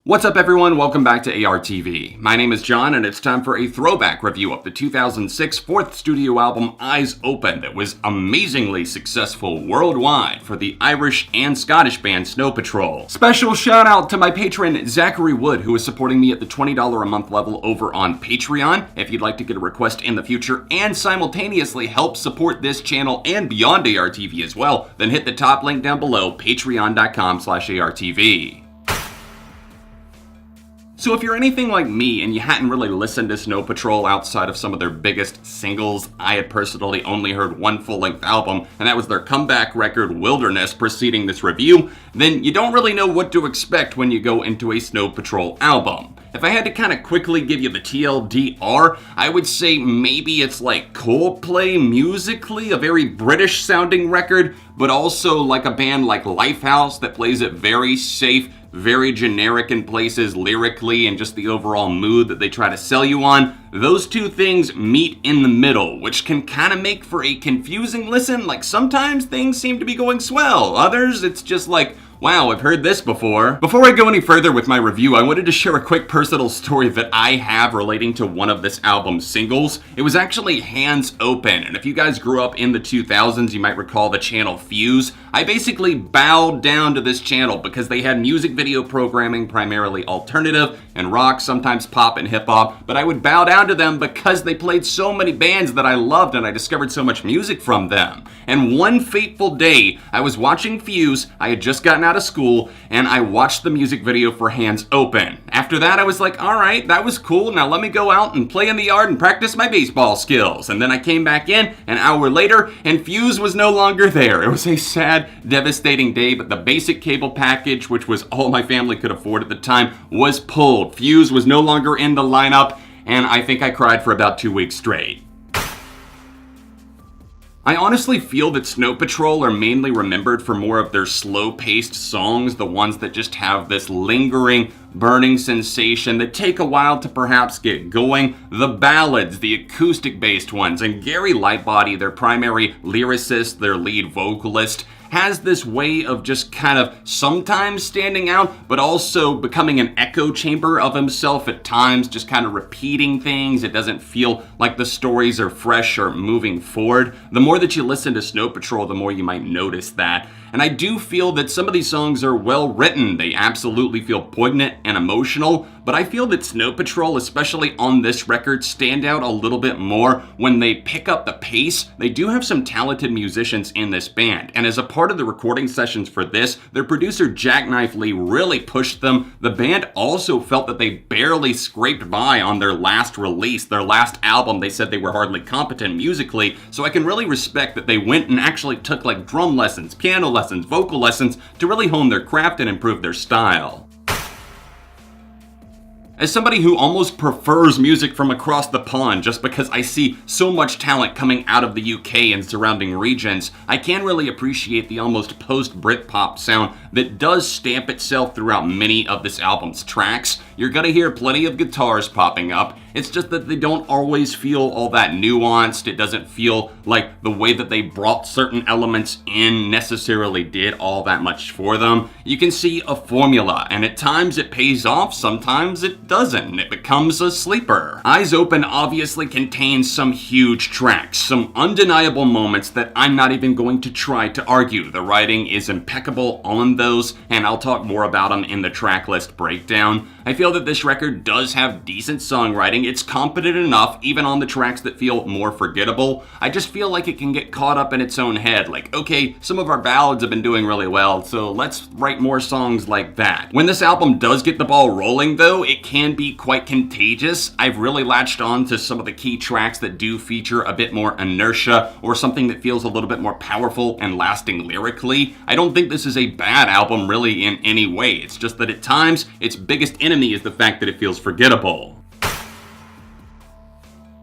What's up everyone, welcome back to ARTV. My name is John and it's time for a throwback review of the 2006 fourth studio album Eyes Open that was amazingly successful worldwide for the Irish and Scottish band Snow Patrol. Special shout out to my patron Zachary Wood, who is supporting me at the $20 a month level over on Patreon. If you'd like to get a request in the future and simultaneously help support this channel and beyond ARTV as well, then hit the top link down below, patreon.com/ARTV. So if you're anything like me and you hadn't really listened to Snow Patrol outside of some of their biggest singles, I had personally only heard one full-length album, and that was their comeback record Wilderness preceding this review, then you don't really know what to expect when you go into a Snow Patrol album. If I had to kind of quickly give you the TLDR, I would say maybe it's like Coldplay musically, a very British sounding record, but also like a band like Lifehouse that plays it very safe, very generic in places lyrically, and just the overall mood that they try to sell you on. Those two things meet in the middle, which can kind of make for a confusing listen. Like sometimes things seem to be going swell, others it's just like, wow, I've heard this before. Before I go any further with my review, I wanted to share a quick personal story that I have relating to one of this album's singles. It was actually Hands Open, and if you guys grew up in the 2000s, you might recall the channel Fuse. I basically bowed down to this channel because they had music video programming, primarily alternative and rock, sometimes pop and hip hop, but I would bow down to them because they played so many bands that I loved and I discovered so much music from them. And one fateful day, I was watching Fuse, I had just gotten out of school, and I watched the music video for Hands Open. After that, I was like, alright, that was cool, now let me go out and play in the yard and practice my baseball skills. And then I came back in an hour later, and Fuse was no longer there. It was a sad, devastating day, but the basic cable package, which was all my family could afford at the time, was pulled. Fuse was no longer in the lineup, and I think I cried for about 2 weeks straight. I honestly feel that Snow Patrol are mainly remembered for more of their slow-paced songs, the ones that just have this lingering, burning sensation that take a while to perhaps get going. The ballads, the acoustic-based ones, and Gary Lightbody, their primary lyricist, their lead vocalist, has this way of just kind of sometimes standing out, but also becoming an echo chamber of himself at times, just kind of repeating things. It doesn't feel like the stories are fresh or moving forward. The more that you listen to Snow Patrol, the more you might notice that. And I do feel that some of these songs are well written. They absolutely feel poignant and emotional, but I feel that Snow Patrol, especially on this record, stand out a little bit more when they pick up the pace. They do have some talented musicians in this band, and as a part of the recording sessions for this, their producer Jackknife Lee really pushed them. The band also felt that they barely scraped by on their last release, their last album. They said they were hardly competent musically, so I can really respect that they went and actually took like drum lessons, piano lessons, vocal lessons to really hone their craft and improve their style. As somebody who almost prefers music from across the pond just because I see so much talent coming out of the UK and surrounding regions, I can really appreciate the almost post-Britpop sound that does stamp itself throughout many of this album's tracks. You're gonna hear plenty of guitars popping up. It's just that they don't always feel all that nuanced. It doesn't feel like the way that they brought certain elements in necessarily did all that much for them. You can see a formula, and at times it pays off, sometimes it doesn't. It becomes a sleeper. Eyes Open obviously contains some huge tracks, some undeniable moments that I'm not even going to try to argue. The writing is impeccable on those, and I'll talk more about them in the track list breakdown. I feel that this record does have decent songwriting. It's competent enough, even on the tracks that feel more forgettable. I just feel like it can get caught up in its own head. Like, okay, some of our ballads have been doing really well, so let's write more songs like that. When this album does get the ball rolling, though, it can be quite contagious. I've really latched on to some of the key tracks that do feature a bit more inertia or something that feels a little bit more powerful and lasting lyrically. I don't think this is a bad album really in any way. It's just that at times, its biggest enemy is the fact that it feels forgettable.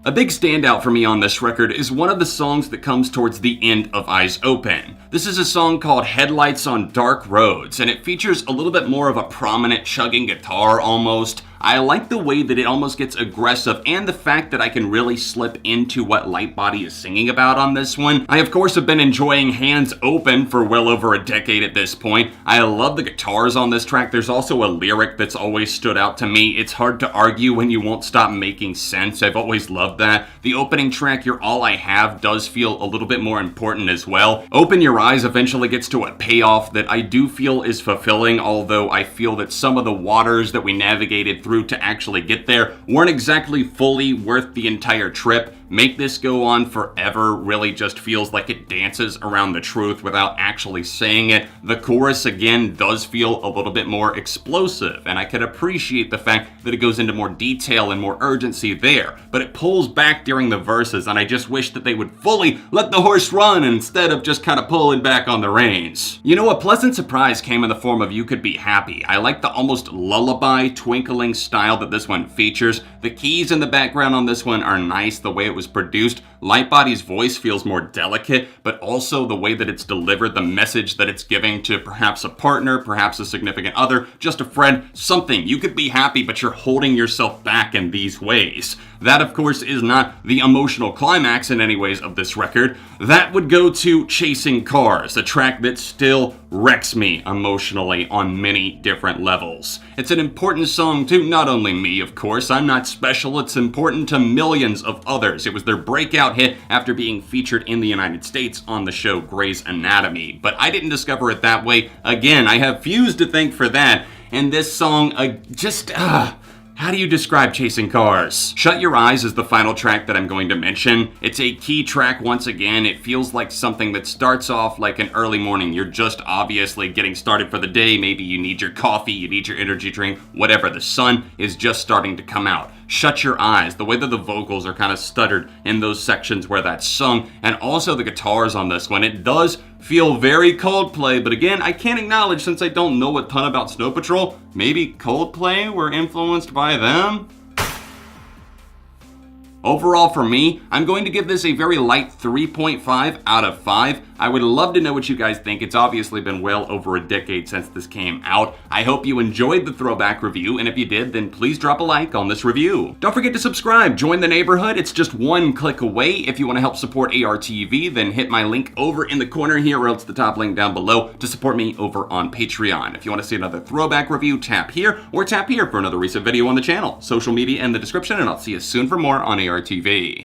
A big standout for me on this record is one of the songs that comes towards the end of Eyes Open. This is a song called Headlights on Dark Roads, and it features a little bit more of a prominent chugging guitar almost. I like the way that it almost gets aggressive and the fact that I can really slip into what Lightbody is singing about on this one. I of course have been enjoying Hands Open for well over a decade at this point. I love the guitars on this track. There's also a lyric that's always stood out to me. It's hard to argue when you won't stop making sense. I've always loved that. The opening track, You're All I Have, does feel a little bit more important as well. Open Your Eyes eventually gets to a payoff that I do feel is fulfilling, although I feel that some of the waters that we navigated through to actually get there weren't exactly fully worth the entire trip. Make This Go On Forever really just feels like it dances around the truth without actually saying it. The chorus, again, does feel a little bit more explosive, and I could appreciate the fact that it goes into more detail and more urgency there, but it pulls back during the verses, and I just wish that they would fully let the horse run instead of just kind of pulling back on the reins. You know, a pleasant surprise came in the form of You Could Be Happy. I like the almost lullaby, twinkling style that this one features. The keys in the background on this one are nice, the way it was produced. Lightbody's voice feels more delicate, but also the way that it's delivered, the message that it's giving to perhaps a partner, perhaps a significant other, just a friend, something. You could be happy, but you're holding yourself back in these ways. That, of course, is not the emotional climax in any ways of this record. That would go to Chasing Cars, a track that still wrecks me emotionally on many different levels. It's an important song to not only me, of course. I'm not special. It's important to millions of others. It was their breakout hit after being featured in the United States on the show Grey's Anatomy. But I didn't discover it that way. Again, I have Fuse to thank for that. And this song, how do you describe Chasing Cars? Shut Your Eyes is the final track that I'm going to mention. It's a key track once again. It feels like something that starts off like an early morning. You're just obviously getting started for the day. Maybe you need your coffee, you need your energy drink, whatever. The sun is just starting to come out. Shut Your Eyes, the way that the vocals are kind of stuttered in those sections where that's sung, and also the guitars on this one. It does feel very Coldplay, but again, I can't acknowledge, since I don't know a ton about Snow Patrol, maybe Coldplay were influenced by them? Overall for me, I'm going to give this a very light 3.5 out of 5. I would love to know what you guys think. It's obviously been well over a decade since this came out. I hope you enjoyed the throwback review, and if you did, then please drop a like on this review. Don't forget to subscribe, join the neighborhood. It's just one click away. If you want to help support ARTV, then hit my link over in the corner here, or else the top link down below to support me over on Patreon. If you want to see another throwback review, tap here, or tap here for another recent video on the channel. Social media in the description, and I'll see you soon for more on ARTV.